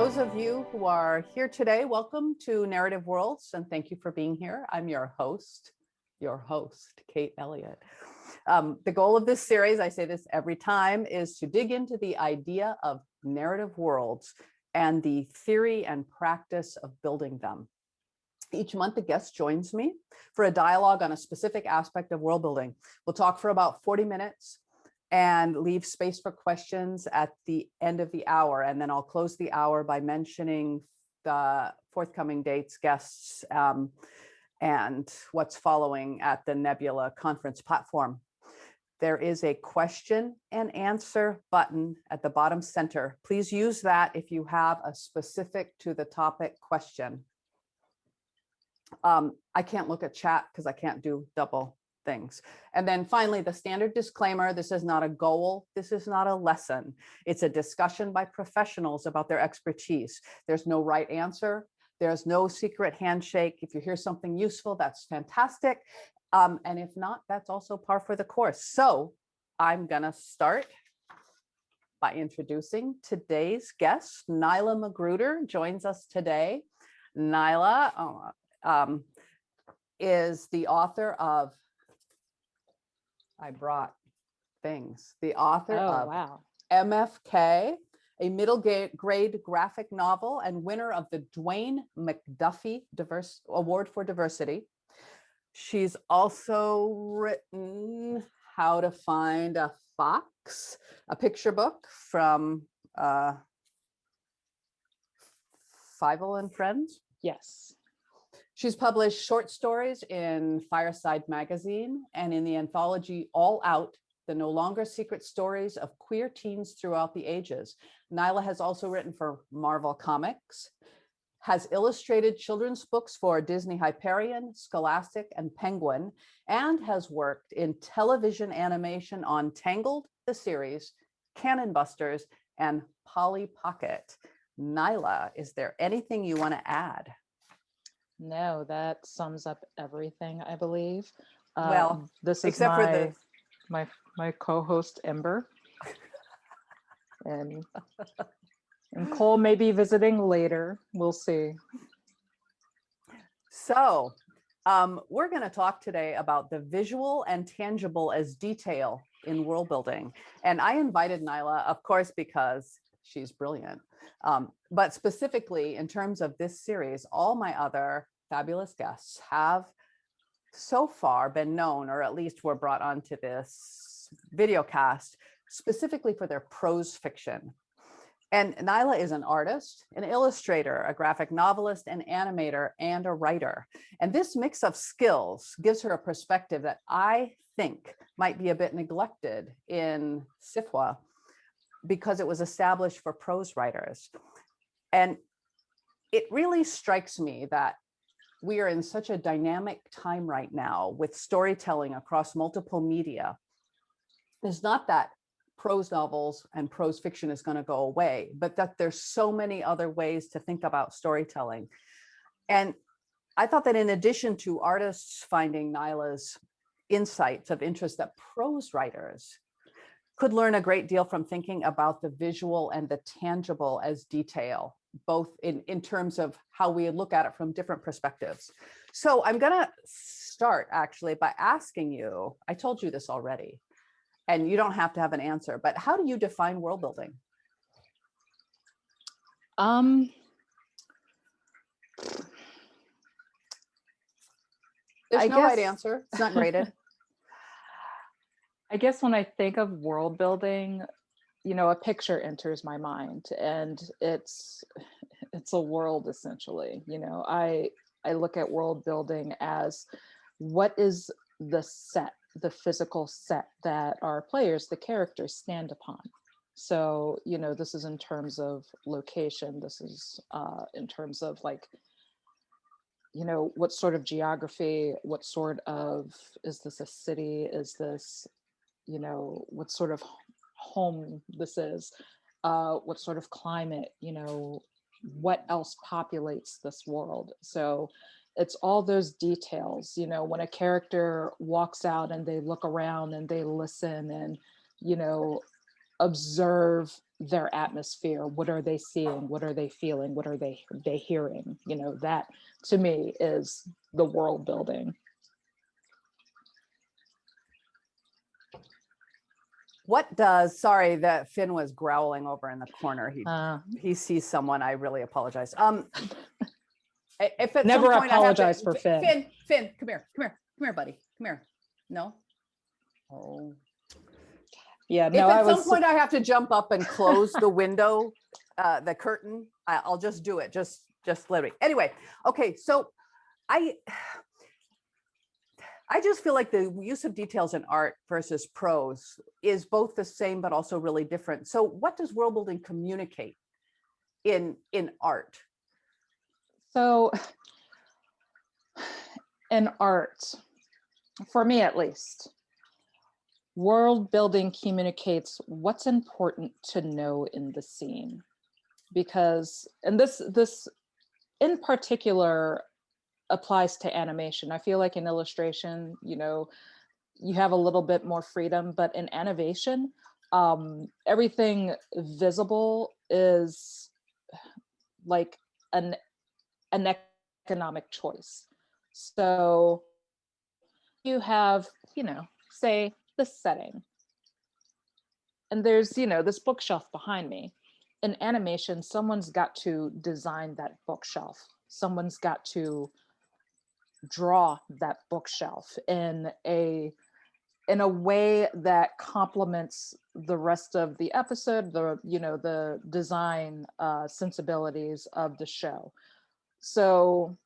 those of you who are here today, welcome to Narrative Worlds, and thank you for being here. I'm your host, Kate Elliott. The goal of this series, I say this every time, is to dig into the idea of narrative worlds and the theory and practice of building them. Each month, a guest joins me for a dialogue on a specific aspect of world building. We'll talk for about 40 minutes and leave space for questions at the end of the hour. And then I'll close the hour by mentioning the forthcoming dates, guests, and what's following at the Nebula conference platform. There is a question and answer button at the bottom center. Please use that if you have a specific to the topic question. I can't look at chat because I can't do double things. And then finally, the standard disclaimer: this is not a goal. This is not a lesson. It's a discussion by professionals about their expertise. There's no right answer. There's no secret handshake. If you hear something useful, that's fantastic. And if not, that's also par for the course. So I'm gonna start by introducing today's guest. Nilah Magruder joins us today. Nilah is the author of, I brought things, the author of M.F.K, a middle grade graphic novel and winner of the Dwayne McDuffie Award for Diversity. She's also written How to Find a Fox, a picture book from Fievel and Friends. Yes. She's published short stories in Fireside Magazine and in the anthology All Out, the No Longer Secret Stories of Queer Teens Throughout the Ages. Nilah has also written for Marvel Comics, has illustrated children's books for Disney Hyperion, Scholastic, and Penguin, and has worked in television animation on Tangled, the series, Cannon Busters, and Polly Pocket. Nilah, is there anything you want to add? No, that sums up everything, I believe. Well, this is except for my co-host Ember, and Cole may be visiting later. We'll see. So we're going to talk today about the visual and tangible as detail in world building. And I invited Nilah, of course, because she's brilliant. But specifically in terms of this series, all my other fabulous guests have so far been known, or at least were brought onto this video cast specifically for their prose fiction. And Nilah is an artist, an illustrator, a graphic novelist, an animator, and a writer. And this mix of skills gives her a perspective that I think might be a bit neglected in SFWA, because it was established for prose writers. And it really strikes me that we are in such a dynamic time right now with storytelling across multiple media. It's not that prose novels and prose fiction is going to go away, but that there's so many other ways to think about storytelling. And I thought that in addition to artists finding Nilah's insights of interest, that prose writers could learn a great deal from thinking about the visual and the tangible as detail, both in terms of how we look at it from different perspectives. So I'm going to start actually by asking you, I told you this already, and you don't have to have an answer, but how do you define world building? There's no right answer. It's not graded. I guess when I think of world building, a picture enters my mind, and it's a world essentially. I look at world building as what is the set, the physical set that our players, the characters, stand upon. So, this is in terms of location. This is in terms of what sort of geography, what sort of, is this a city? Is this, what sort of home this is, what sort of climate, what else populates this world. So it's all those details, when a character walks out and they look around and they listen and, observe their atmosphere. What are they seeing? What are they feeling? What are they hearing? You know, that to me is the world building. What does, sorry that Finn was growling over in the corner. He sees someone. I really apologize. If at Never some point apologize I have to, for Finn. Finn, come here, buddy. Come here. No? Oh. Yeah, If no, at some point I have to jump up and close the window, the curtain, I'll just do it. Just let me. Anyway, okay, so I just feel like the use of details in art versus prose is both the same, but also really different. So what does world building communicate in art? So in art, for me at least, world building communicates what's important to know in the scene. Because, and this in particular applies to animation. I feel like in illustration, you know, you have a little bit more freedom, but in animation, everything visible is like an economic choice. So you have, you know, say the setting, and there's, you know, this bookshelf behind me. In animation, someone's got to design that bookshelf. Someone's got to draw that bookshelf in a way that complements the rest of the episode, the, you know, the design sensibilities of the show. So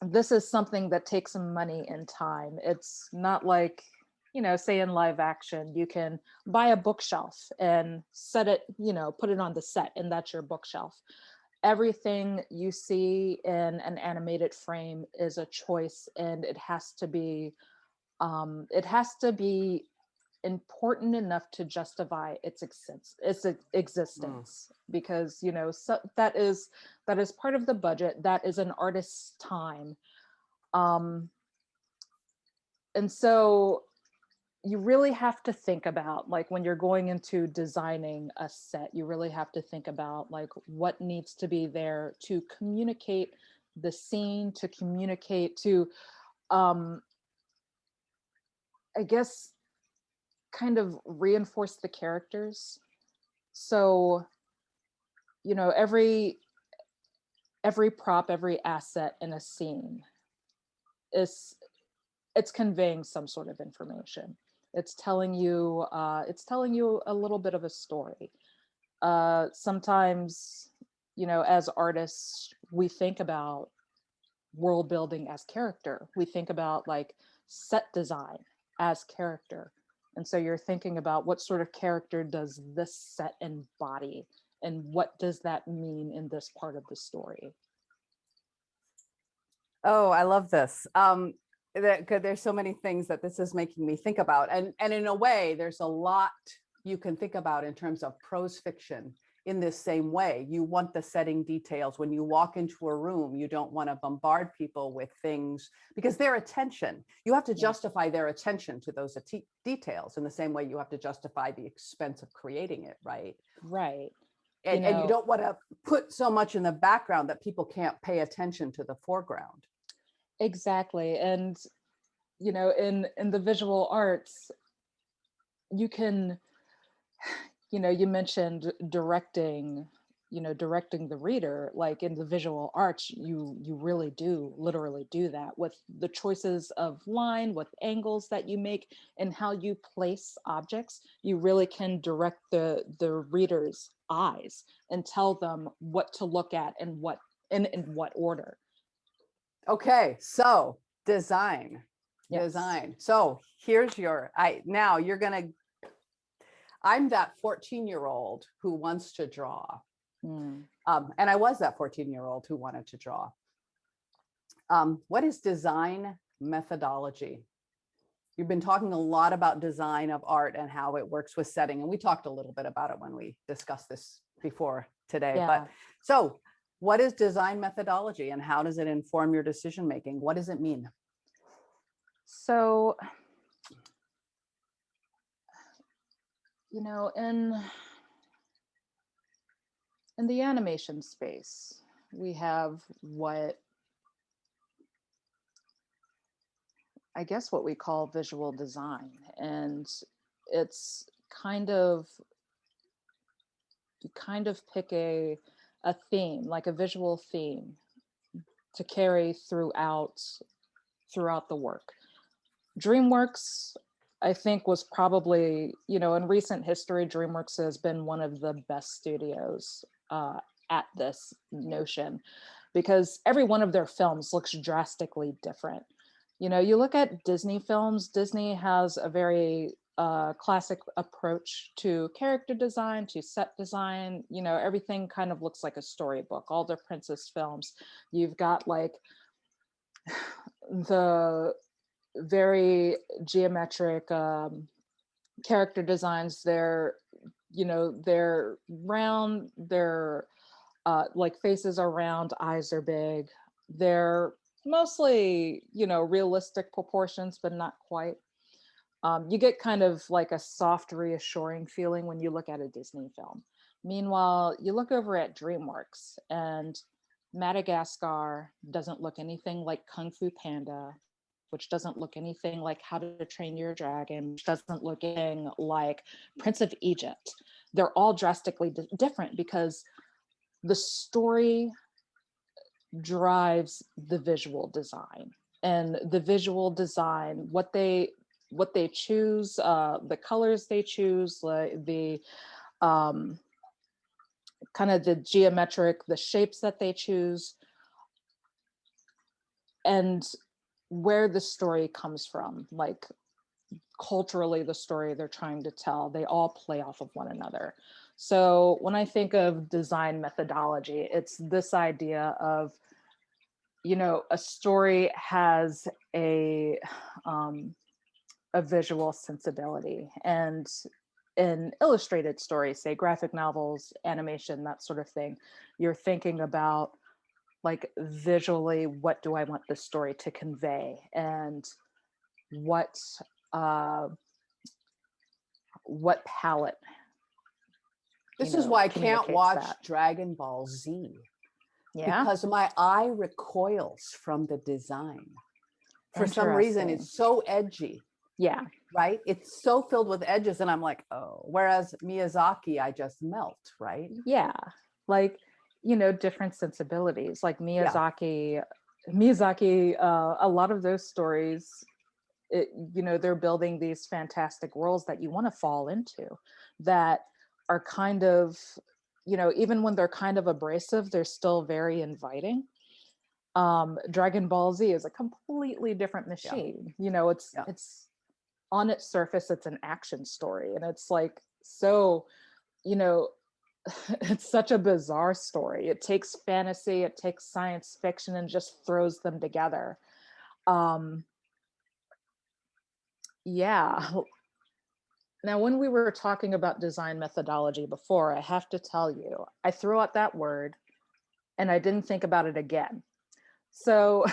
this is something that takes some money and time. It's not like, you know, say in live action, you can buy a bookshelf and set it, you know, put it on the set and that's your bookshelf. Everything you see in an animated frame is a choice, and it has to be important enough to justify its existence. Because, you know, so that is part of the budget. That is an artist's time, and so you really have to think about, like, when you're going into designing a set, you really have to think about like what needs to be there to communicate the scene, to communicate to I guess kind of reinforce the characters. So, you know, every prop, every asset in a scene it's conveying some sort of information. It's telling you a little bit of a story. Sometimes, you know, as artists, we think about world building as character. We think about like set design as character. And so you're thinking about what sort of character does this set embody, and what does that mean in this part of the story? Oh, I love this. There's so many things that this is making me think about. And in a way, there's a lot you can think about in terms of prose fiction in this same way. You want the setting details. When you walk into a room, you don't want to bombard people with things, because their attention, you have to justify their attention to those details in the same way you have to justify the expense of creating it, right? Right. And you don't want to put so much in the background that people can't pay attention to the foreground. Exactly. And, you know, in the visual arts, you can, you know, you mentioned directing the reader. Like in the visual arts, you really do literally do that with the choices of line, with angles that you make, and how you place objects. You really can direct the reader's eyes and tell them what to look at and what in what order. Okay, so design. So here's I'm that 14-year-old who wants to draw. And I was that 14-year-old who wanted to draw. What is design methodology? You've been talking a lot about design of art and how it works with setting. And we talked a little bit about it when we discussed this before today. Yeah. But so what is design methodology and how does it inform your decision making? What does it mean? So you know, in the animation space, we have what I guess what we call visual design. And it's kind of, you kind of pick a theme, like a visual theme to carry throughout the work. DreamWorks, I think, was probably, you know, in recent history, DreamWorks has been one of the best studios at this notion, because every one of their films looks drastically different. You know, you look at Disney films, Disney has a very classic approach to character design, to set design. You know, everything kind of looks like a storybook. All their princess films, you've got like the very geometric character designs. They're, you know, they're round, they're like faces are round, eyes are big. They're mostly, you know, realistic proportions, but not quite. You get kind of like a soft, reassuring feeling when you look at a Disney film. Meanwhile, you look over at DreamWorks, and Madagascar doesn't look anything like Kung Fu Panda, which doesn't look anything like How to Train Your Dragon, which doesn't look anything like Prince of Egypt. They're all drastically different because the story drives the visual design, and the visual design, what they choose, the colors they choose, like the kind of the geometric, the shapes that they choose, and where the story comes from, like culturally, the story they're trying to tell, they all play off of one another. So when I think of design methodology, it's this idea of, you know, a story has a visual sensibility, and in illustrated stories, say graphic novels, animation, that sort of thing, you're thinking about like visually, what do I want the story to convey, and what uh what palette, This is why I can't communicates watch that. Dragon Ball Z, Yeah, because my eye recoils from the design. For some reason, interesting. it's so edgy, Yeah, right? It's so filled with edges, and I'm like, oh. Whereas Miyazaki, I just melt, right? yeah, like, you know, different sensibilities, like Yeah, Miyazaki, a lot of those stories, you know, they're building these fantastic worlds that you want to fall into, that are kind of, you know, even when they're kind of abrasive, they're still very inviting. Dragon Ball Z is a completely different yeah, machine. You know, yeah. it's on its surface, it's an action story, and it's like, so, you know, it's such a bizarre story. It takes fantasy, it takes science fiction, and just throws them together. Um, yeah. Now, when we were talking about design methodology before, I have to tell you, I threw out that word and I didn't think about it again. So,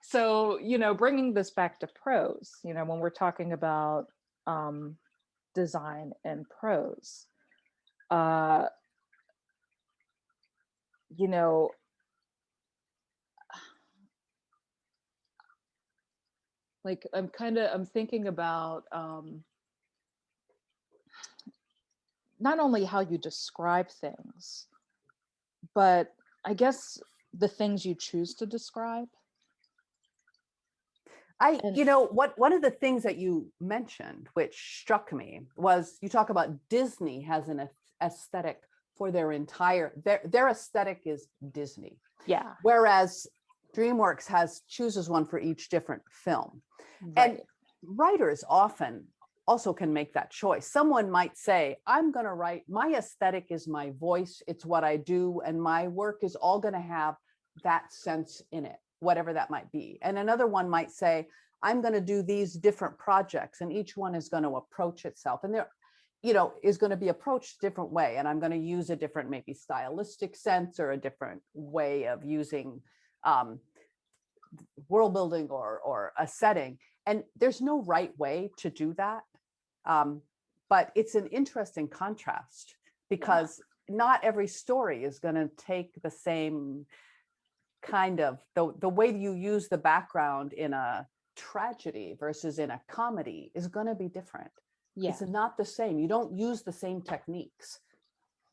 so, you know, bringing this back to prose, you know, when we're talking about um, design and prose, uh, you know, like I'm thinking about not only how you describe things, but I guess the things you choose to describe. And You know, what one of the things that you mentioned, which struck me, was you talk about Disney has an aesthetic for their entire, their aesthetic is Disney, yeah, whereas DreamWorks chooses one for each different film. And right. writers often also can make that choice. Someone might say, I'm going to write, my aesthetic is my voice, it's what I do, and my work is all going to have that sense in it, whatever that might be. And another one might say, I'm going to do these different projects, and each one is going to approach itself. And there, you know, is going to be approached a different way. And I'm going to use a different, maybe stylistic sense, or a different way of using world building or a setting. And there's no right way to do that. Um, But it's an interesting contrast because not every story is going to take the same kind of, the way you use the background in a tragedy versus in a comedy is going to be different. Yeah. It's not the same. You don't use the same techniques.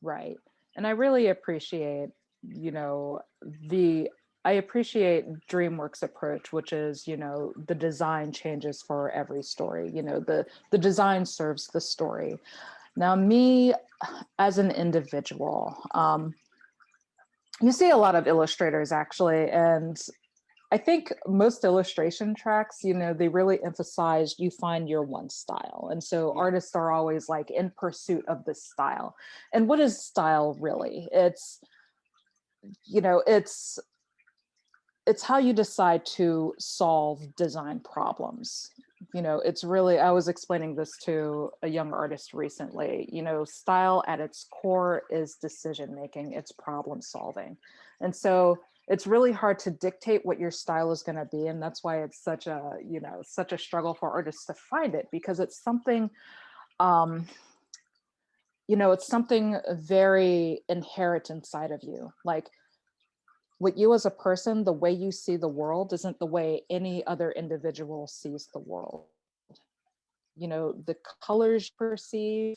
Right. And I really appreciate, you know, I appreciate DreamWorks approach, which is, you know, the design changes for every story. You know, the design serves the story. Now, me as an individual, you see a lot of illustrators actually, and I think most illustration tracks, you know, they really emphasize you find your one style. And so artists are always like in pursuit of this style. And what is style really? It's, you know, it's how you decide to solve design problems. You know, it's really, I was explaining this to a young artist recently, you know, style at its core is decision making, it's problem solving. And so it's really hard to dictate what your style is going to be. And that's why it's such a, you know, such a struggle for artists to find it, because it's something, you know, it's something very inherent inside of you. Like, what you as a person, the way you see the world isn't the way any other individual sees the world. You know, the colors you perceive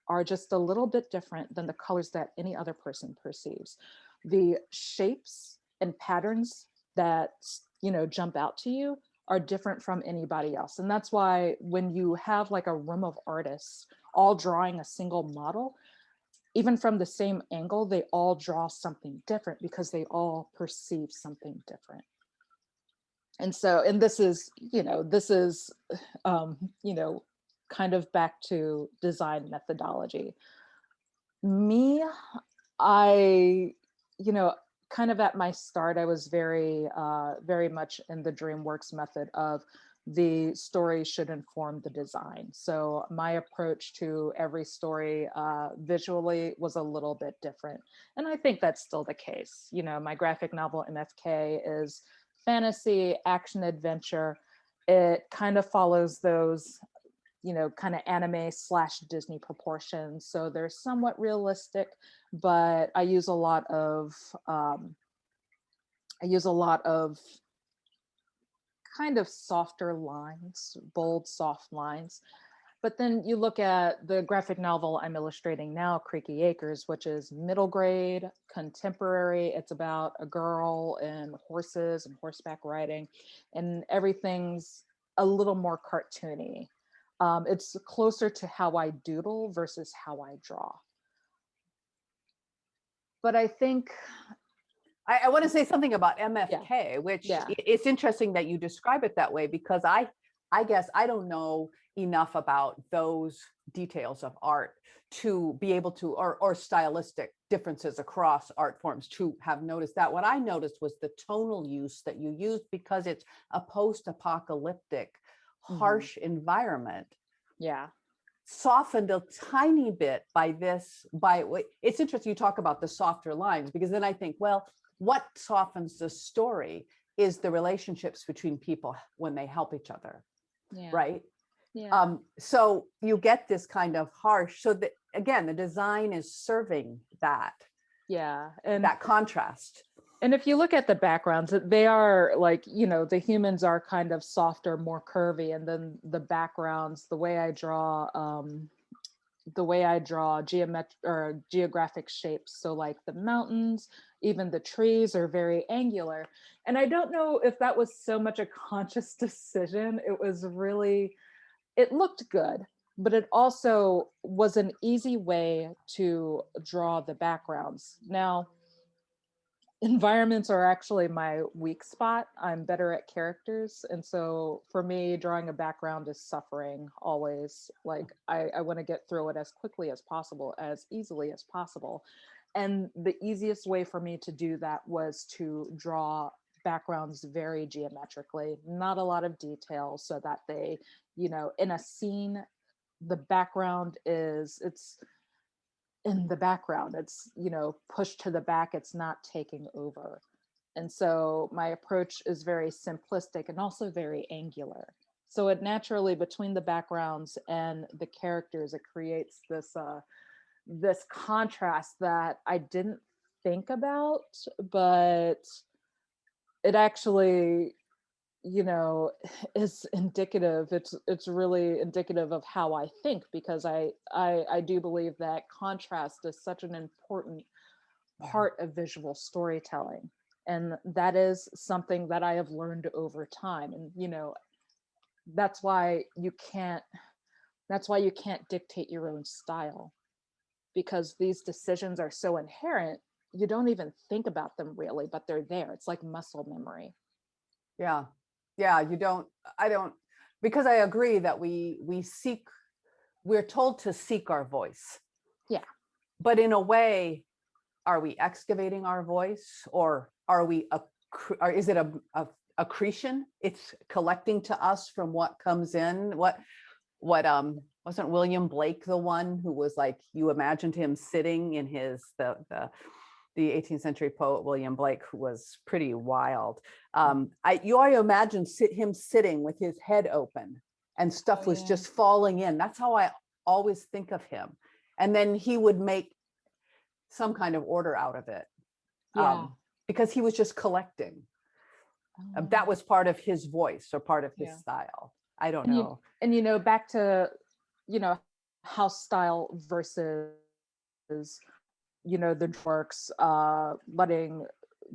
are just a little bit different than the colors that any other person perceives. The shapes and patterns that, you know, jump out to you are different from anybody else. And that's why when you have like a room of artists all drawing a single model, even from the same angle, they all draw something different because they all perceive something different. And so, and this is, you know, kind of back to design methodology. Me, I, you know, kind of at my start, I was very much in the DreamWorks method of the story should inform the design. So my approach to every story visually was a little bit different. And I think that's still the case. You know, my graphic novel m.f.k. is fantasy, action, adventure. It kind of follows those, you know, kind of anime / Disney proportions. So they're somewhat realistic, but I use a lot of kind of softer lines, bold, soft lines. But then you look at the graphic novel I'm illustrating now, Creaky Acres, which is middle grade, contemporary. It's about a girl and horses and horseback riding, and everything's a little more cartoony. It's closer to how I doodle versus how I draw. But I think I want to say something about m.f.k, which it's interesting that you describe it that way, because I guess I don't know enough about those details of art to be able to, or stylistic differences across art forms to have noticed that. What I noticed was the tonal use that you used, because it's a post-apocalyptic, harsh environment. Yeah. Softened a tiny bit by it's interesting you talk about the softer lines, because then I think, well, what softens the story is the relationships between people when they help each other. Right. So you get this kind of harsh, so that again, the design is serving that. And that contrast. And if you look at the backgrounds, they are like, you know, the humans are kind of softer, more curvy, and then the backgrounds, the way I draw geographic shapes. So like the mountains, even the trees are very angular. And I don't know if that was so much a conscious decision. It was really, it looked good, but it also was an easy way to draw the backgrounds. Now, environments are actually my weak spot. I'm better at characters. And so for me, drawing a background is suffering always. Like I want to get through it as quickly as possible, as easily as possible. And the easiest way for me to do that was to draw backgrounds very geometrically, not a lot of detail, so that they, you know, in a scene, the background it's in the background, it's, you know, pushed to the back, it's not taking over. And so my approach is very simplistic and also very angular. So it naturally, between the backgrounds and the characters, it creates this contrast that I didn't think about, but it actually, you know, is indicative. It's really indicative of how I think, because I do believe that contrast is such an important Yeah. part of visual storytelling, and that is something that I have learned over time. And that's why you can't that's why you can't dictate your own style, because these decisions are so inherent, you don't even think about them really, but they're there. It's like muscle memory. Yeah. Yeah. I don't, because I agree that we're told to seek our voice, Yeah. but in a way, are we excavating our voice, or are we, or is it a accretion? It's collecting to us from what comes in. What wasn't William Blake the one who was like, you imagined him sitting in the 18th century poet William Blake, who was pretty wild. I imagine him sitting with his head open and stuff Oh was yeah. just falling in. That's how I always think of him. And then he would make some kind of order out of it, Yeah. because he was just collecting. That Oh, was part of his voice or part of his yeah. style. I don't And know. back to, you know, house style versus, the works, letting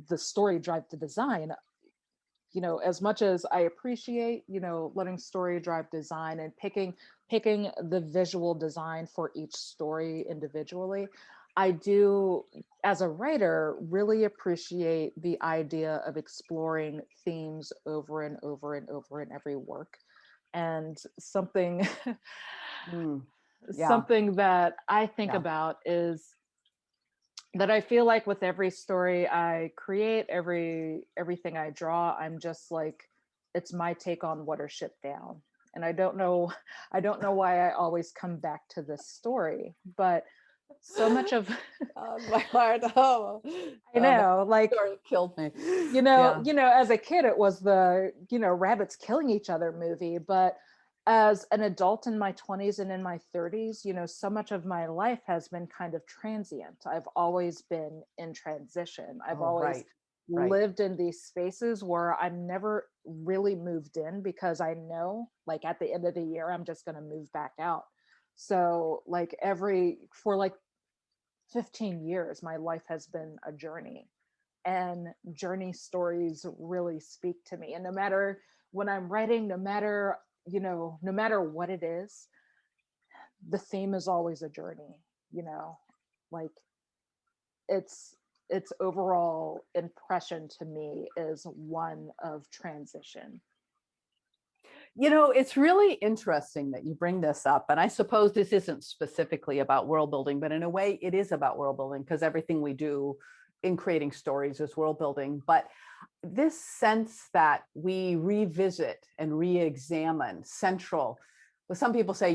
the story drive the design. As much as I appreciate, letting story drive design and picking the visual design for each story individually, I do, as a writer, really appreciate the idea of exploring themes over and over and over in every work. And something Mm, yeah, something that I think yeah. about is that I feel like with every story I create, everything I draw, I'm just like, it's my take on Watership Down. And I don't know why I always come back to this story, but so much of My heart. Oh, I that know, like, story killed me. you know, Yeah. you know, as a kid, it was the, rabbits killing each other movie. But as an adult in my 20s and in my 30s, so much of my life has been kind of transient. I've always been in transition. I've Oh, always right, right. lived in these spaces where I'm never really moved in, because I know, like, at the end of the year, I'm just going to move back out. So, like, for like 15 years, my life has been a journey, and journey stories really speak to me. And no matter when I'm writing, no matter what it is, the theme is always a journey. Like, its overall impression to me is one of transition. It's really interesting that you bring this up. And I suppose this isn't specifically about world building, but in a way it is about world building, because everything we do in creating stories is world building. But this sense that we revisit and re-examine central, well, some people say,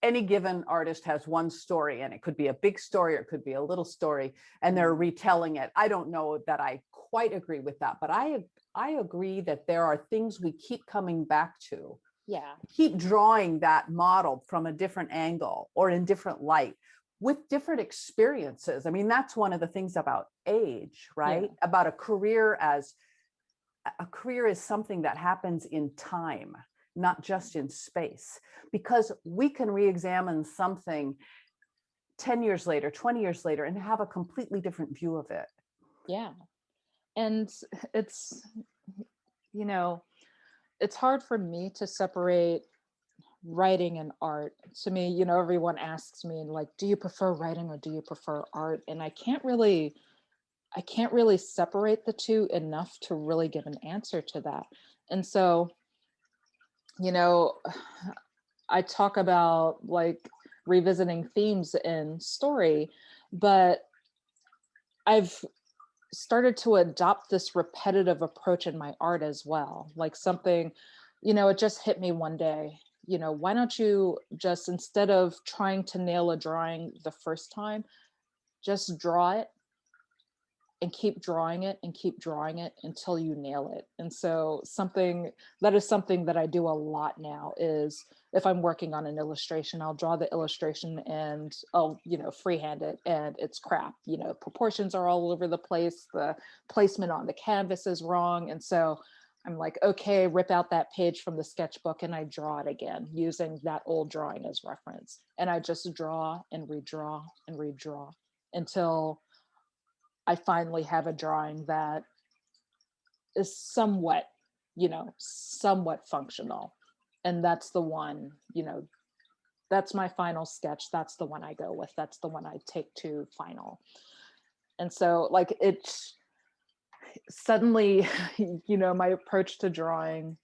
any given artist has one story, and it could be a big story or it could be a little story, and they're retelling it. I don't know that I quite agree with that, but I agree that there are things we keep coming back to, Yeah. keep drawing that model from a different angle or in different light with different experiences. I mean, that's one of the things about age, Yeah. right? About a career is something that happens in time, not just in space, because we can re-examine something 10 years later, 20 years later, and have a completely different view of it. Yeah. And it's, you know, it's hard for me to separate writing and art. To me, everyone asks me, like, do you prefer writing or do you prefer art? And I can't really separate the two enough to really give an answer to that. And so, you know, I talk about, like, revisiting themes in story, but I've started to adopt this repetitive approach in my art as well. Like, something, it just hit me one day. Why don't you just, instead of trying to nail a drawing the first time, just draw it and keep drawing it and keep drawing it until you nail it. And so something that I do a lot now is if I'm working on an illustration, I'll draw the illustration and I'll, freehand it, and it's crap. Proportions are all over the place. The placement on the canvas is wrong. And so I'm like, okay, rip out that page from the sketchbook and I draw it again using that old drawing as reference. And I just draw and redraw and redraw until I finally have a drawing that is somewhat functional. And that's the one, that's my final sketch. That's the one I go with. That's the one I take to final. And so like it's suddenly, my approach to drawing,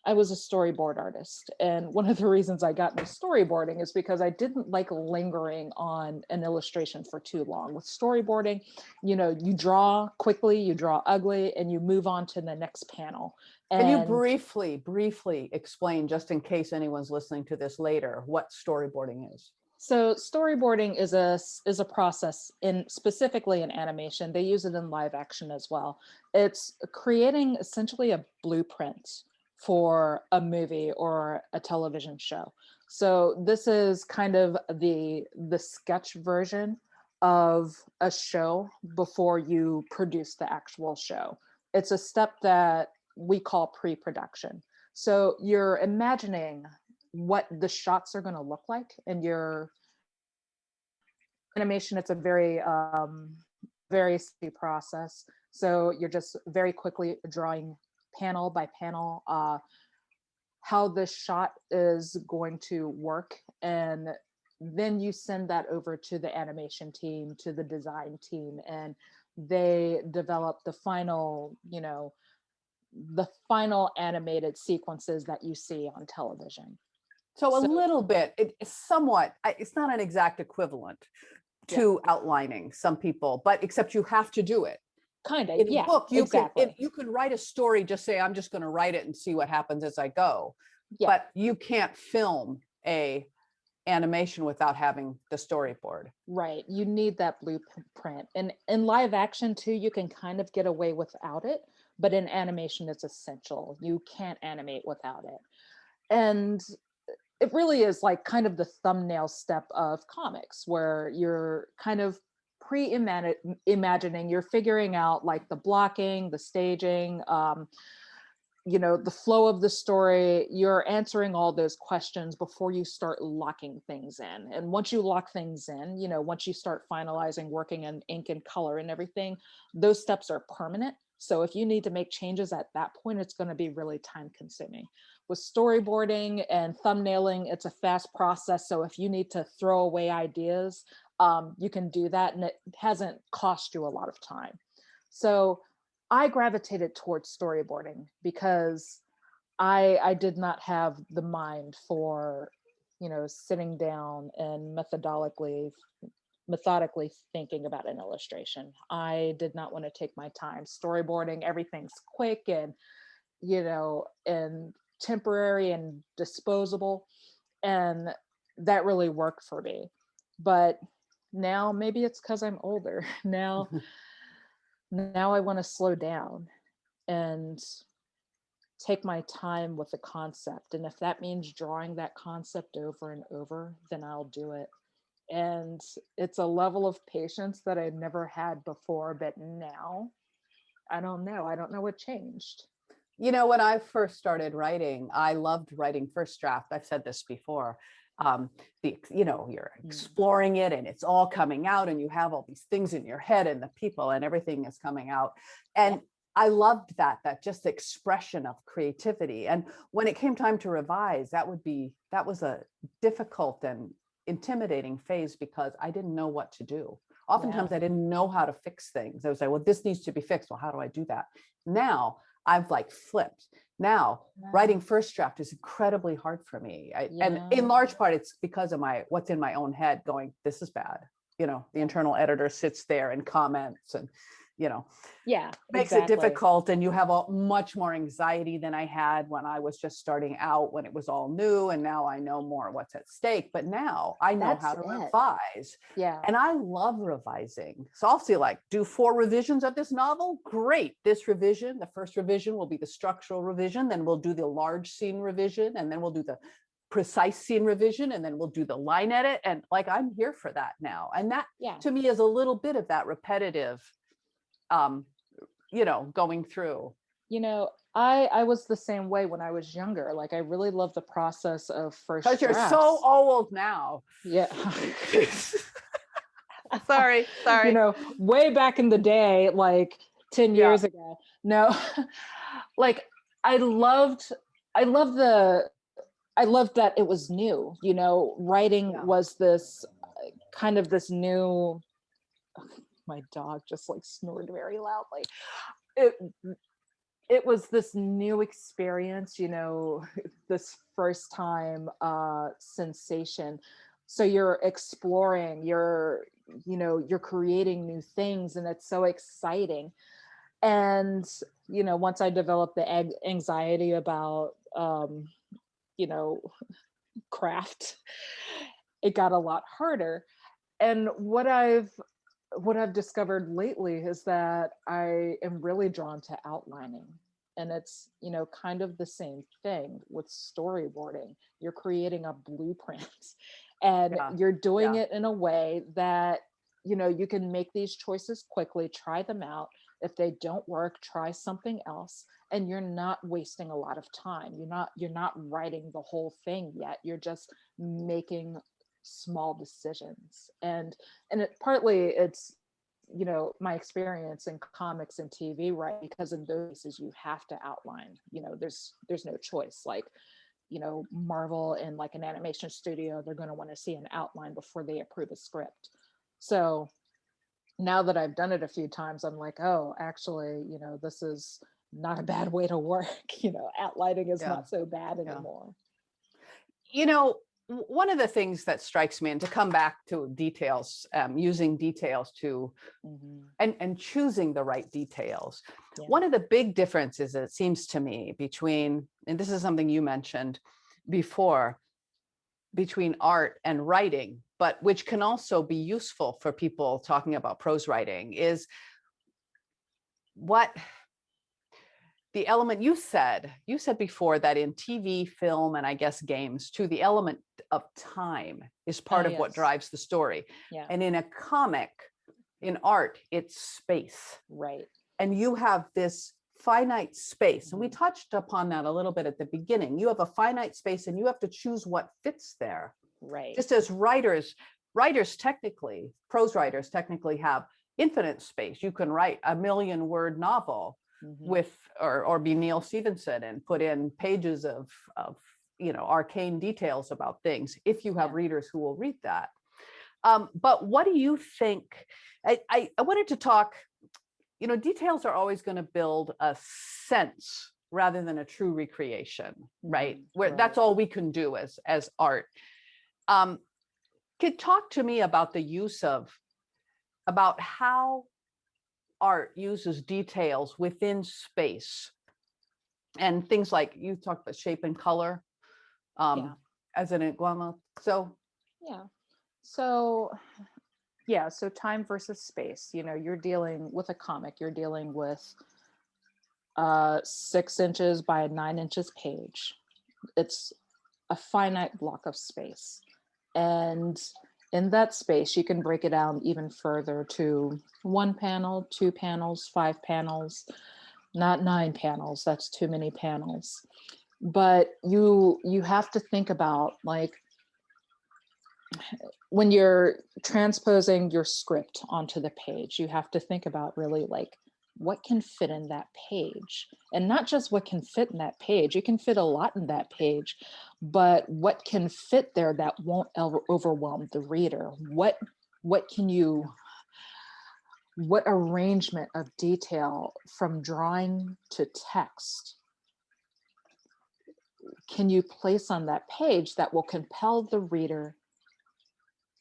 I was a storyboard artist. And one of the reasons I got into storyboarding is because I didn't like lingering on an illustration for too long. With storyboarding, you draw quickly, you draw ugly, and you move on to the next panel. Can you briefly explain, just in case anyone's listening to this later, what storyboarding is? So storyboarding is a process specifically in animation. They use it in live action as well. It's creating essentially a blueprint for a movie or a television show. So this is kind of the sketch version of a show before you produce the actual show. It's a step that we call pre-production. So you're imagining what the shots are going to look like in your animation. It's a very steady process. So you're just very quickly drawing panel by panel how the shot is going to work, and then you send that over to the animation team, to the design team, and they develop the final animated sequences that you see on television. So a little bit, it's not an exact equivalent to outlining some people, but except you have to do it. Kind of, in a book, you exactly. you can write a story, just say, I'm just going to write it and see what happens as I go. Yeah. But you can't film a animation without having the storyboard. Right. You need that blueprint. And in live action too, you can kind of get away without it, but in animation, it's essential. You can't animate without it. And it really is like kind of the thumbnail step of comics, where you're kind of imagining, you're figuring out like the blocking, the staging, the flow of the story. You're answering all those questions before you start locking things in. And once you lock things in, once you start finalizing, working in ink and color and everything, those steps are permanent. So if you need to make changes at that point, it's going to be really time consuming. With storyboarding and thumbnailing, it's a fast process. So if you need to throw away ideas, you can do that, and it hasn't cost you a lot of time. So I gravitated towards storyboarding because I did not have the mind for, sitting down and methodically thinking about an illustration. I did not want to take my time. Storyboarding, everything's quick and, and temporary and disposable. And that really worked for me. But now maybe it's because I'm older. Now I want to slow down and take my time with the concept. And if that means drawing that concept over and over, then I'll do it. And it's a level of patience that I've never had before, but now I don't know what changed. When I first started writing, I loved writing first draft. I've said this before. You're exploring it and it's all coming out, and you have all these things in your head and the people and everything is coming out. And I loved that just expression of creativity. And when it came time to revise, that was a difficult and intimidating phase because I didn't know what to do. Oftentimes I didn't know how to fix things. I was like, well, this needs to be fixed. Well, how do I do that? Now I've flipped. Now writing first draft is incredibly hard for me. And in large part, it's because of what's in my own head going, this is bad. The internal editor sits there and comments, and Yeah, makes it exactly. difficult, and you have much more anxiety than I had when I was just starting out, when it was all new, and now I know more what's at stake. But now I know how to revise. Yeah. And I love revising. So I'll see, like, do 4 revisions of this novel. Great. This revision, the first revision will be the structural revision, then we'll do the large scene revision, and then we'll do the precise scene revision, and then we'll do the line edit. And like, I'm here for that now. And that to me is a little bit of that repetitive going through. I was the same way when I was younger. Like, I really love the process of first drafts. Because you're so old now. Yeah. sorry. Way back in the day, like 10 years ago. No, like I loved that it was new. Writing was this kind of this new. My dog just like snored very loudly. It was this new experience, this first time sensation. So you're exploring, you're creating new things, and it's so exciting. And once I developed the anxiety about craft, it got a lot harder. And what I've discovered lately is that I am really drawn to outlining. And it's, kind of the same thing with storyboarding. You're creating a blueprint and you're doing it in a way that, you can make these choices quickly, try them out. If they don't work, try something else. And you're not wasting a lot of time. You're not writing the whole thing yet. You're just making small decisions. And it's my experience in comics and TV, right? Because in those cases you have to outline. There's no choice. Like, Marvel and like an animation studio, they're going to want to see an outline before they approve a script. So now that I've done it a few times, I'm like, oh, actually, this is not a bad way to work. Outlining is not so bad anymore. One of the things that strikes me, and to come back to details, using details to, and choosing the right details. One of the big differences, it seems to me, between, and this is something you mentioned before, between art and writing, but which can also be useful for people talking about prose writing, is what the element you said before, that in TV, film, and I guess games too, the element of time is part of what drives the story. Yeah. And in a comic, in art, it's space. Right. And you have this finite space. And we touched upon that a little bit at the beginning. You have a finite space and you have to choose what fits there. Right. Just as writers technically, prose writers technically have infinite space. You can write a 1,000,000-word novel with, or be Neil Stevenson and put in pages of arcane details about things, if you have readers who will read that. But what do you think? I wanted to talk, details are always going to build a sense rather than a true recreation, right? Where that's all we can do as art. Could talk to me about the use of, about how art uses details within space and things like, you talked about shape and color as an iguana. So time versus space. You're dealing with a comic, you're dealing with 6 inches by 9 inches page. It's a finite block of space, and in that space you can break it down even further to 1 panel, 2 panels, 5 panels, not 9 panels. That's too many panels. But you have to think about, like, when you're transposing your script onto the page, you have to think about really, like, what can fit in that page, and not just what can fit in that page. You can fit a lot in that page, but what can fit there that won't overwhelm the reader? What arrangement of detail from drawing to text can you place on that page that will compel the reader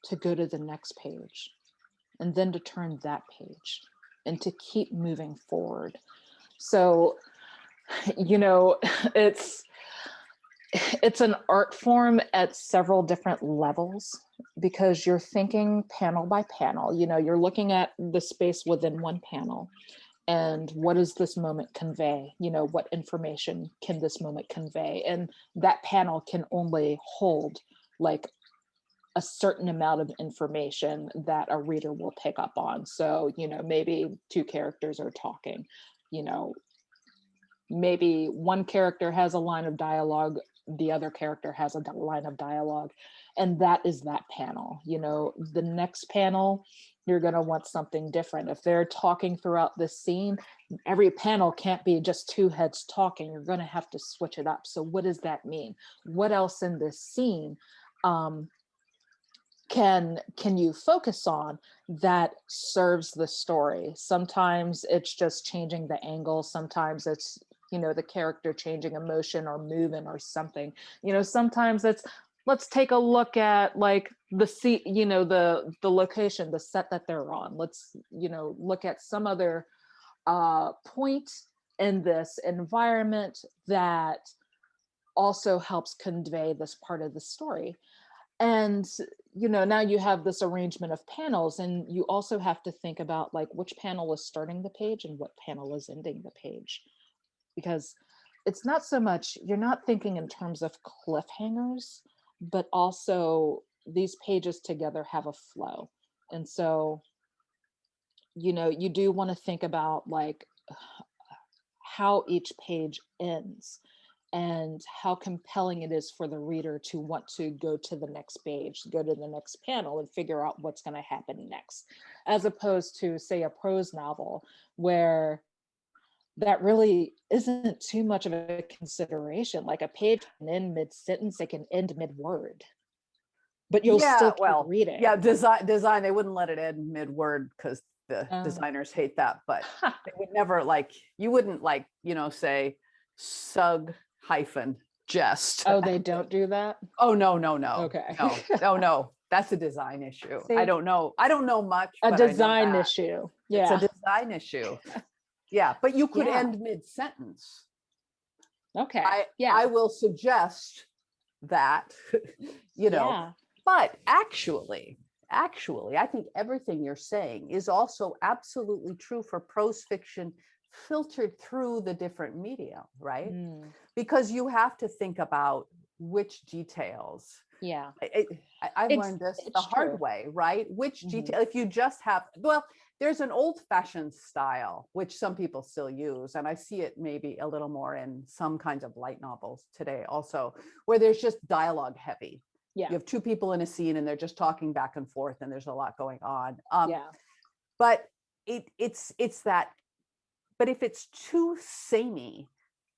to go to the next page and then to turn that page? and to keep moving forward. So, you know, it's an art form at several different levels, because you're thinking panel by panel. You know, you're looking at the space within one panel, and what does this moment convey? You know, what information can this moment convey? And that panel can only hold like a certain amount of information that a reader will pick up on. So, you know, maybe two characters are talking, you know, maybe one character has a line of dialogue, the other character has a line of dialogue, and that is that panel. You know, the next panel, you're going to want something different. If they're talking throughout the scene, every panel can't be just two heads talking. You're going to have to switch it up. So what does that mean? What else in this scene can you focus on that serves the story? Sometimes it's just changing the angle. Sometimes it's, you know, the character changing emotion or movement or something. You know, sometimes it's, let's take a look at like the you know, the location, the set that they're on. Let's, you know, look at some other point in this environment that also helps convey this part of the story. And, you know, now you have this arrangement of panels, and you also have to think about like which panel is starting the page and what panel is ending the page. Because it's not so much, you're not thinking in terms of cliffhangers, but also these pages together have a flow. And so, you know, you do want to think about like how each page ends and how compelling it is for the reader to want to go to the next page, go to the next panel and figure out what's going to happen next, as opposed to, say, a prose novel where that really isn't too much of a consideration. Like a page can end mid-sentence, it can end mid-word, but you'll still keep reading. Yeah, design, they wouldn't let it end mid-word because the designers hate that, but they would never like, you wouldn't like, you know, say sug hyphen jest. Oh, they don't do that? Oh, no. Okay. No. That's a design issue. See, I don't know much. a but I know design that. issue. It's Yeah. a design issue. Yeah, but you could Yeah. end mid-sentence. Okay. I will suggest that, you know, Yeah. but actually, I think everything you're saying is also absolutely true for prose fiction filtered through the different media, right? Because you have to think about which details. Yeah. I've learned this the hard way, right? Which detail, if you just have, well, there's an old-fashioned style, which some people still use, and I see it maybe a little more in some kinds of light novels today also, where there's just dialogue heavy. Yeah. You have two people in a scene and they're just talking back and forth and there's a lot going on. Yeah. But it's that, but if it's too samey,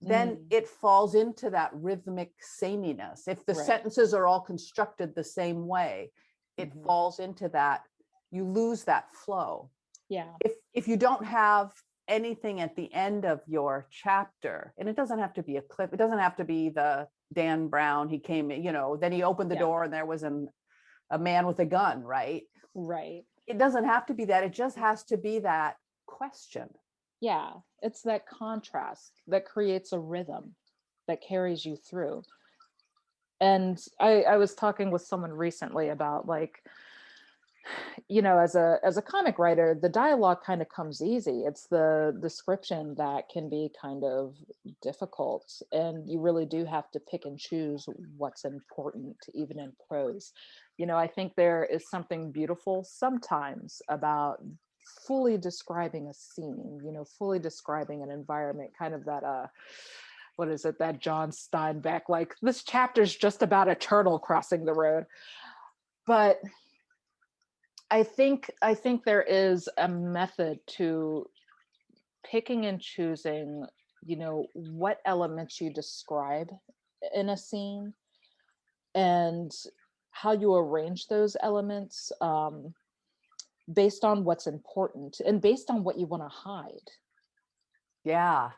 then it falls into that rhythmic sameness. If the sentences are all constructed the same way, it falls into that, you lose that flow. Yeah. If you don't have anything at the end of your chapter, and it doesn't have to be a clip, it doesn't have to be the Dan Brown, he came, you know, then he opened the door and there was a man with a gun, right? Right. It doesn't have to be that, it just has to be that question. Yeah, it's that contrast that creates a rhythm that carries you through. And I was talking with someone recently about like, you know, as a comic writer, the dialogue kind of comes easy. It's the description that can be kind of difficult, and you really do have to pick and choose what's important, even in prose. You know, I think there is something beautiful sometimes about fully describing a scene, you know, fully describing an environment, kind of that what is it, that John Steinbeck, like, this chapter's just about a turtle crossing the road. But I think there is a method to picking and choosing, you know, what elements you describe in a scene and how you arrange those elements based on what's important and based on what you want to hide. Yeah.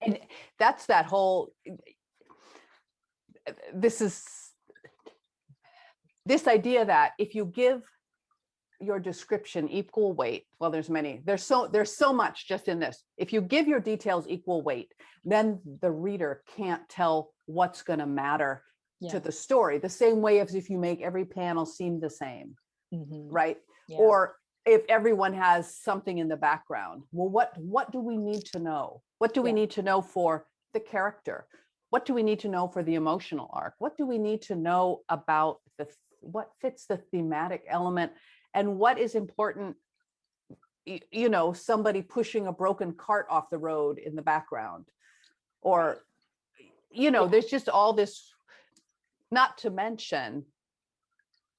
And that's that whole, this idea that if you give your description equal weight, well, there's so much just in this. If you give your details equal weight, then the reader can't tell what's going to matter to the story, the same way as if you make every panel seem the same, right? Yeah. Or if everyone has something in the background, well, what do we need to know? What do we need to know for the character? What do we need to know for the emotional arc? What do we need to know about what fits the thematic element, and what is important? You know, somebody pushing a broken cart off the road in the background, or, you know, there's just all this, not to mention,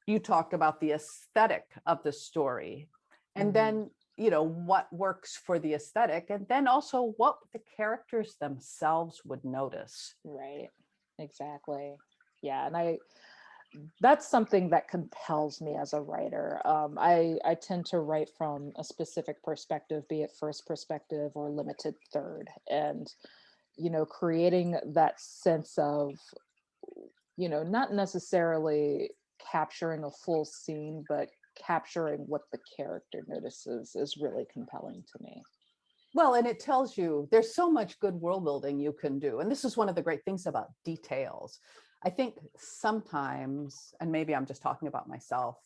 you talked about the aesthetic of the story, and then, you know, what works for the aesthetic, and then also what the characters themselves would notice. Right. Exactly. Yeah. And that's something that compels me as a writer. I tend to write from a specific perspective, be it first perspective or limited third. And, you know, creating that sense of, you know, not necessarily capturing a full scene, but capturing what the character notices is really compelling to me. Well, and it tells you there's so much good world building you can do. And this is one of the great things about details. I think sometimes, and maybe I'm just talking about myself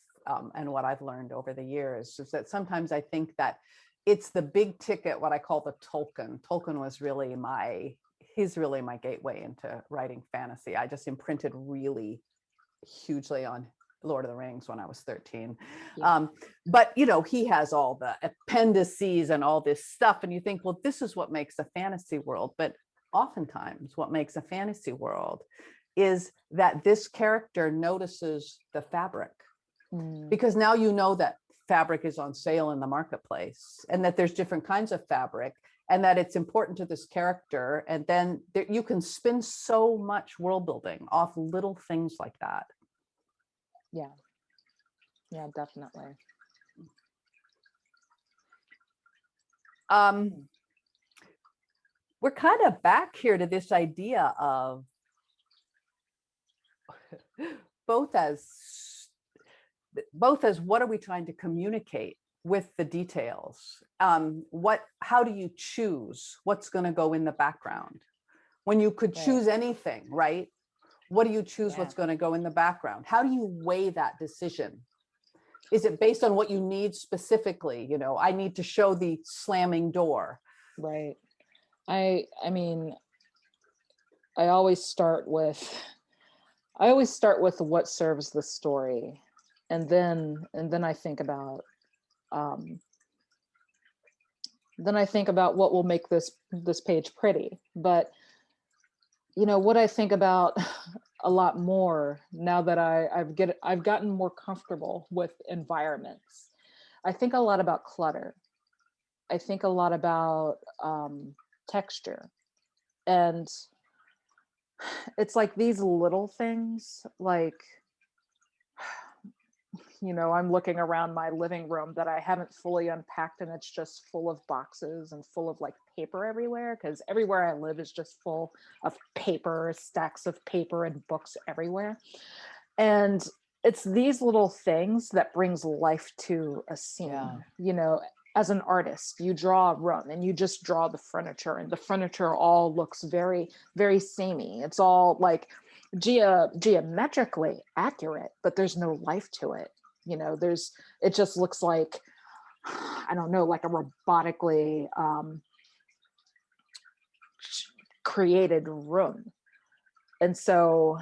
and what I've learned over the years, is that sometimes I think that it's the big ticket, what I call the Tolkien. Tolkien was really he's really my gateway into writing fantasy. I just imprinted really hugely on Lord of the Rings when I was 13. But, you know, he has all the appendices and all this stuff. And you think, well, this is what makes a fantasy world. But oftentimes what makes a fantasy world is that this character notices the fabric, because now you know that fabric is on sale in the marketplace, and that there's different kinds of fabric, and that it's important to this character. And then you can spin so much world building off little things like that. Yeah. Yeah, definitely. We're kind of back here to this idea of both as what are we trying to communicate with the details? How do you choose what's going to go in the background when you could choose anything, right? What do you choose what's going to go in the background? How do you weigh that decision? Is it based on what you need specifically? You know, I need to show the slamming door. Right. I mean, I always start with what serves the story. And then I think about what will make this page pretty. But you know what I think about a lot more now that I've gotten more comfortable with environments. I think a lot about clutter. I think a lot about texture. And it's like these little things, like, you know, I'm looking around my living room that I haven't fully unpacked, and it's just full of boxes and full of like paper everywhere, because everywhere I live is just full of paper, stacks of paper and books everywhere. And it's these little things that brings life to a scene. You know, as an artist, you draw a room and you just draw the furniture, and the furniture all looks very, very samey. It's all like geometrically accurate, but there's no life to it. You know, it just looks like, I don't know, like a robotically created room. And so,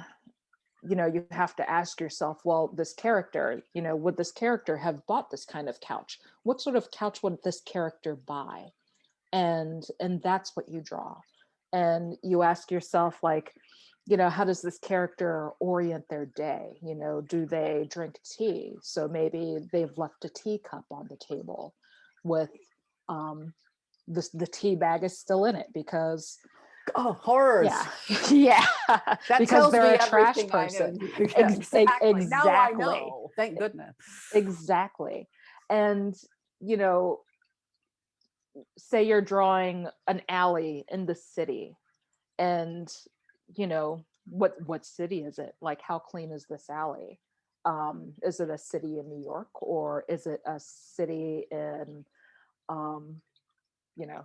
you know, you have to ask yourself, well, this character, you know, would this character have bought this kind of couch? What sort of couch would this character buy? And that's what you draw. And you ask yourself, like, you know, how does this character orient their day? You know, do they drink tea? So maybe they've left a teacup on the table with the tea bag is still in it because horrors. Yeah. That because tells they're me a trash everything person. Exactly. Now I know. Thank goodness. Exactly. And, you know, say you're drawing an alley in the city, and, you know, what city is it? Like, how clean is this alley? Is it a city in New York, or is it a city in,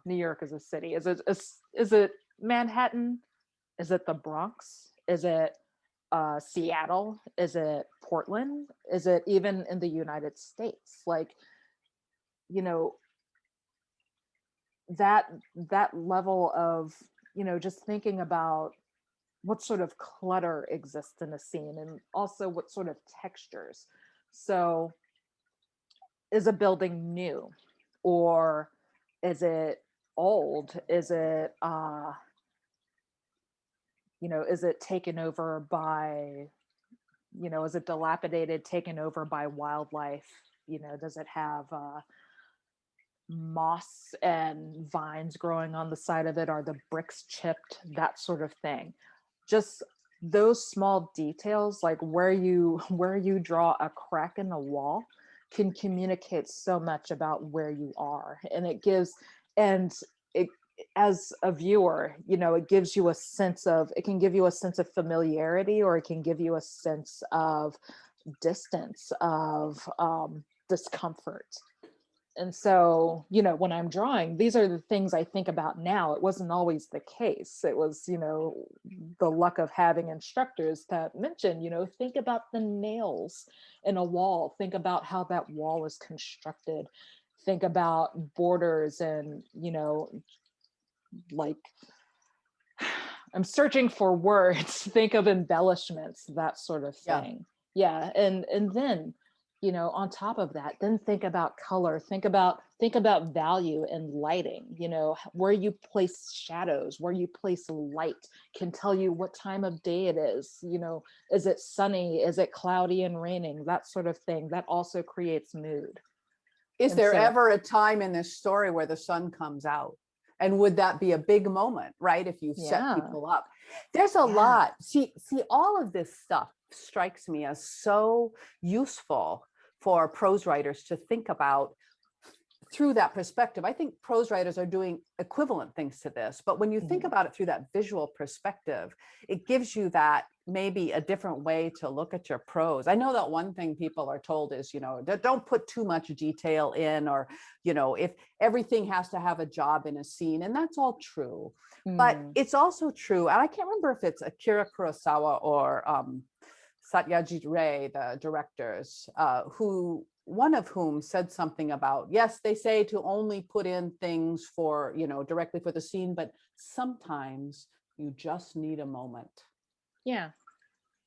New York is a city. Is it Manhattan? Is it the Bronx? Is it Seattle? Is it Portland? Is it even in the United States? Like, you know, that level of, just thinking about what sort of clutter exists in a scene, and also what sort of textures. So is a building new, or is it old? Is it taken over by, is it dilapidated, taken over by wildlife? Does it have moss and vines growing on the side of it? Are the bricks chipped? That sort of thing. Just those small details, like where you draw a crack in the wall, can communicate so much about where you are. And it, as a viewer, it can give you a sense of familiarity, or it can give you a sense of distance, of discomfort. And so, when I'm drawing, these are the things I think about now. It wasn't always the case. It was, the luck of having instructors that mention, think about the nails in a wall. Think about how that wall is constructed. Think about borders and, like, I'm searching for words. Think of embellishments, that sort of thing. Yeah. And then, on top of that, then think about color, think about value and lighting. Where you place shadows, where you place light can tell you what time of day it is. Is it sunny? Is it cloudy and raining? That sort of thing. That also creates mood. Is there ever a time in this story where the sun comes out? And would that be a big moment, right? If you set people up, there's a lot. See, all of this stuff strikes me as so useful for prose writers to think about through that perspective. I think prose writers are doing equivalent things to this, but when you think about it through that visual perspective, it gives you that maybe a different way to look at your prose. I know that one thing people are told is, don't put too much detail in, or, if everything has to have a job in a scene, and that's all true. But it's also true, and I can't remember if it's Akira Kurosawa or Satyajit Ray, the directors, one of whom said something about, yes, they say to only put in things for, directly for the scene, but sometimes you just need a moment. Yeah.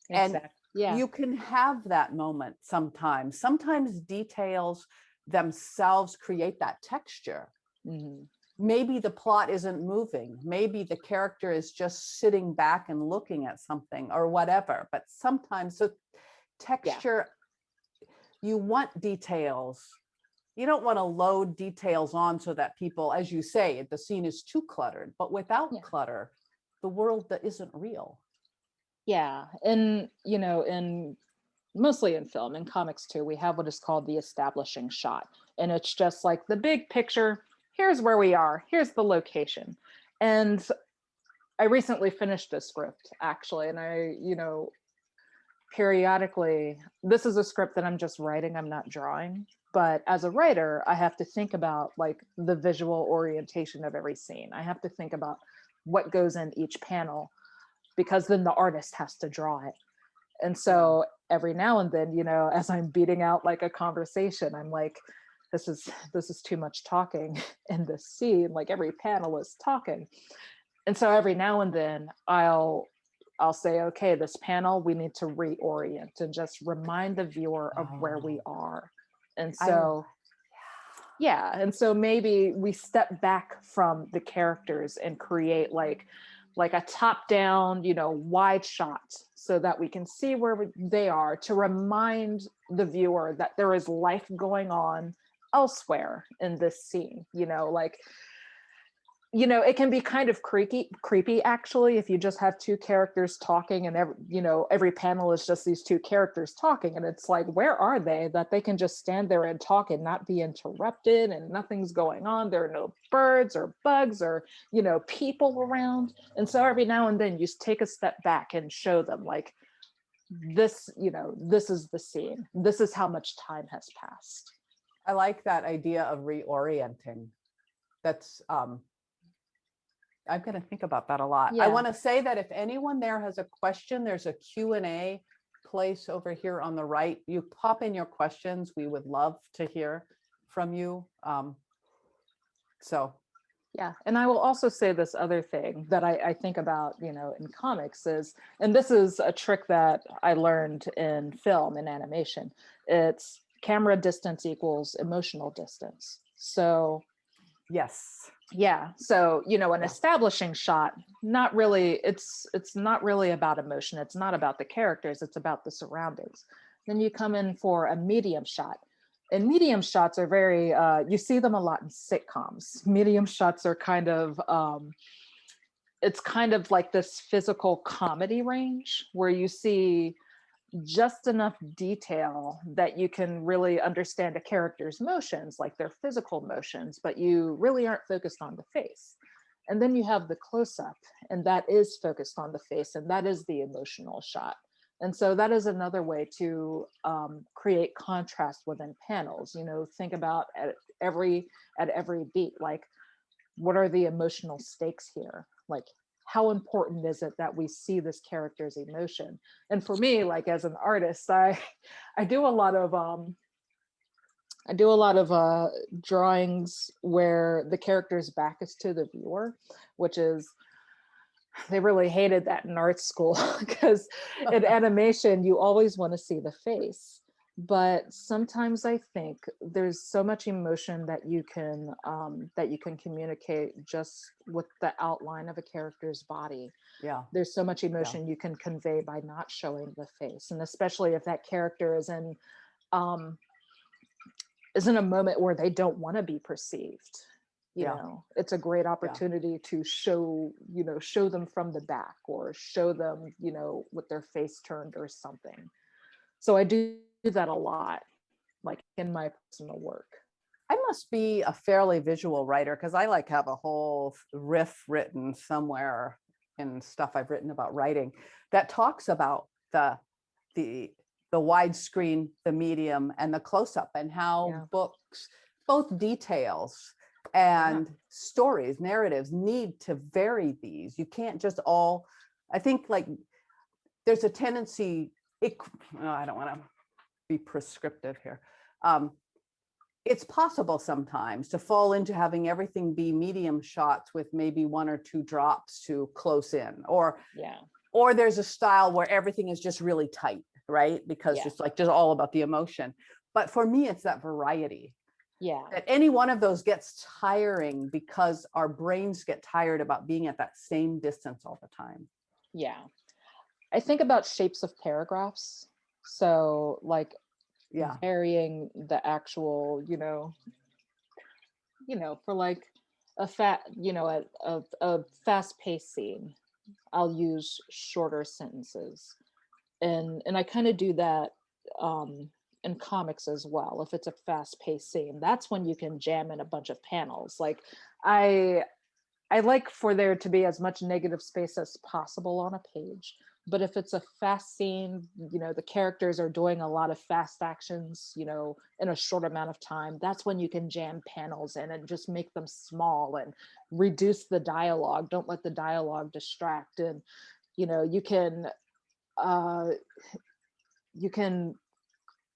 Exactly. And you can have that moment sometimes. Sometimes details themselves create that texture. Maybe the plot isn't moving. Maybe the character is just sitting back and looking at something or whatever. But sometimes, so texture, you want details. You don't want to load details on so that people, as you say, the scene is too cluttered. But without clutter, the world that isn't real. Yeah. And, mostly in film and comics too, we have what is called the establishing shot. And it's just like the big picture. Here's where we are. Here's the location. And I recently finished a script, actually. And I, periodically, this is a script that I'm just writing. I'm not drawing. But as a writer, I have to think about like the visual orientation of every scene. I have to think about what goes in each panel, because then the artist has to draw it. And so every now and then, as I'm beating out like a conversation, I'm like, this is too much talking in this scene. Like every panel is talking. And so every now and then I'll say, okay, this panel, we need to reorient and just remind the viewer of where we are. And so, and so maybe we step back from the characters and create like a top down, wide shot, so that we can see where they are, to remind the viewer that there is life going on elsewhere in this scene. It can be kind of creepy actually, if you just have two characters talking and every panel is just these two characters talking, and it's like, where are they, that they can just stand there and talk and not be interrupted, and nothing's going on. There are no birds or bugs or people around. And so every now and then you take a step back and show them like, this, this is the scene. This is how much time has passed. I like that idea of reorienting. That's I'm going to think about that a lot. I Yeah. want to say that if anyone there has a question, there's a Q&A place over here on the right. You pop in your questions. We would love to hear from you. So yeah. And I will also say this other thing that I think about, in comics is, and this is a trick that I learned in film and animation, it's camera distance equals emotional distance. So yes. yeah. So, an establishing shot, not really, it's not really about emotion. It's not about the characters. It's about the surroundings. Then you come in for a medium shot. And medium shots are very, you see them a lot in sitcoms. Medium shots are kind of, it's kind of like this physical comedy range where you see just enough detail that you can really understand a character's motions, like their physical motions, but you really aren't focused on the face. And then you have the close-up, and that is focused on the face, and that is the emotional shot. And so that is another way to create contrast within panels. Think about at every beat, like, what are the emotional stakes here? Like, how important is it that we see this character's emotion? And for me, like as an artist, I do a lot of drawings where the character's back is to the viewer, which is, they really hated that in art school because in animation you always want to see the face. But sometimes I think there's so much emotion that you can communicate just with the outline of a character's body. Yeah. There's so much emotion you can convey by not showing the face, and especially if that character is in a moment where they don't want to be perceived. It's a great opportunity to show them from the back, or show them, with their face turned or something. So I do that a lot, like in my personal work. I must be a fairly visual writer because I like have a whole riff written somewhere in stuff I've written about writing that talks about the widescreen, the medium, and the close-up, and how books, both details and stories, narratives, need to vary these. You can't just I think, like, there's a tendency, I don't want to be prescriptive here. It's possible sometimes to fall into having everything be medium shots with maybe one or two drops to close in, or there's a style where everything is just really tight, right? Because it's like just all about the emotion. But for me, it's that variety. That any one of those gets tiring because our brains get tired about being at that same distance all the time. Yeah. I think about shapes of paragraphs. So like varying the actual, for like a fast-paced scene, I'll use shorter sentences. And I kind of do that in comics as well. If it's a fast-paced scene, that's when you can jam in a bunch of panels. Like I like for there to be as much negative space as possible on a page. But if it's a fast scene, the characters are doing a lot of fast actions, in a short amount of time, that's when you can jam panels in and just make them small and reduce the dialogue. Don't let the dialogue distract. And, you can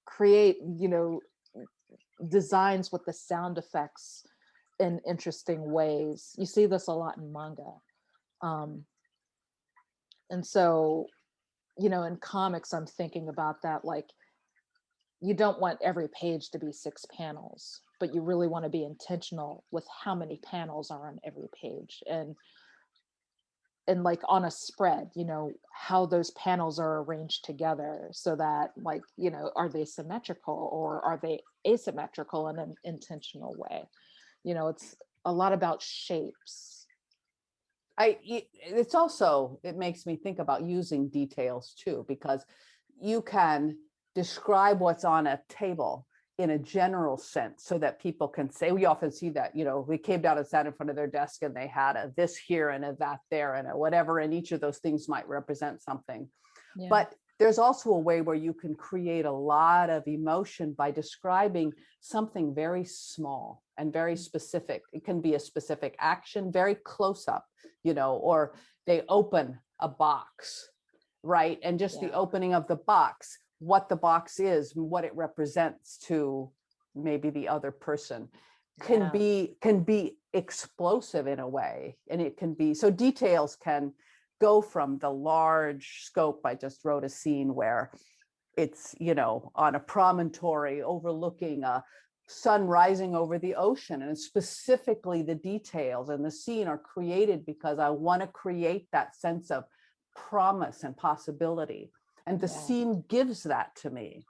create, designs with the sound effects in interesting ways. You see this a lot in manga. And so, in comics, I'm thinking about that, like, you don't want every page to be 6 panels, but you really want to be intentional with how many panels are on every page. And like on a spread, how those panels are arranged together so that, like, are they symmetrical or are they asymmetrical in an intentional way? It's a lot about shapes. It makes me think about using details too, because you can describe what's on a table in a general sense so that people can say, we often see that, we came down and sat in front of their desk and they had a this here and a that there and a whatever, and each of those things might represent something. But there's also a way where you can create a lot of emotion by describing something very small and very specific. It can be a specific action, very close up, or they open a box, right? And just the opening of the box, what the box is, what it represents to maybe the other person can be explosive in a way. And it can be, so details can go from the large scope. I just wrote a scene where it's, on a promontory overlooking a sun rising over the ocean, and specifically the details and the scene are created because I want to create that sense of promise and possibility. And the scene gives that to me.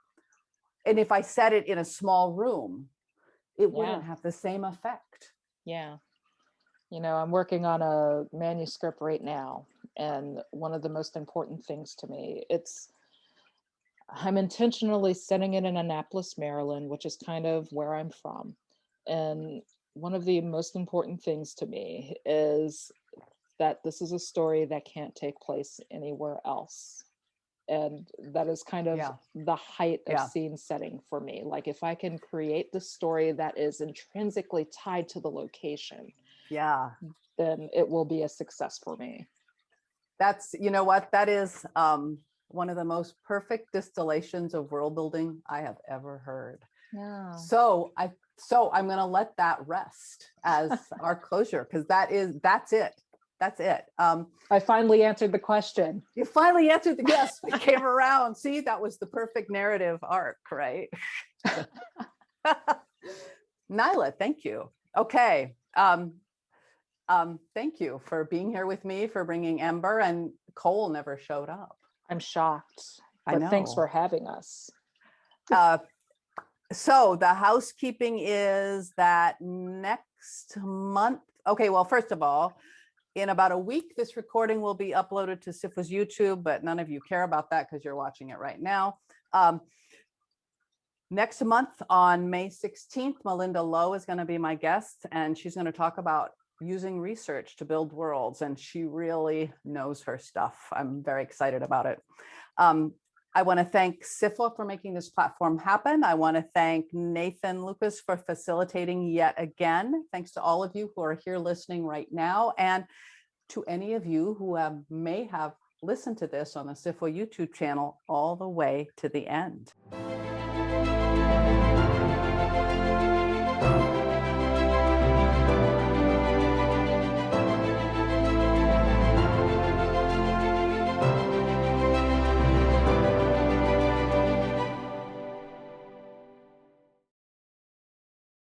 And if I set it in a small room, it wouldn't have the same effect. Yeah. I'm working on a manuscript right now. And one of the most important things to me, I'm intentionally setting it in Annapolis, Maryland, which is kind of where I'm from. And one of the most important things to me is that this is a story that can't take place anywhere else. And that is kind of the height of scene setting for me. Like, if I can create the story that is intrinsically tied to the location, then it will be a success for me. That's, that is one of the most perfect distillations of world building I have ever heard. Yeah. So I'm going to let that rest as our closure, because that's it. That's it. I finally answered the question. You finally answered the yes. We came around. See, that was the perfect narrative arc, right? Nilah, thank you. Okay. Thank you for being here with me, for bringing Ember, and Cole never showed up. I'm shocked, I but know. Thanks for having us. So the housekeeping is that next month. Okay, well, first of all, in about a week, this recording will be uploaded to SFWA's YouTube, but none of you care about that because you're watching it right now. Next month on May 16th, Melinda Lowe is going to be my guest, and she's going to talk about using research to build worlds, and she really knows her stuff. I'm very excited about it. I want to thank SFWA for making this platform happen. I want to thank Nathan Lucas for facilitating yet again. Thanks to all of you who are here listening right now, and to any of you who may have listened to this on the SFWA YouTube channel all the way to the end.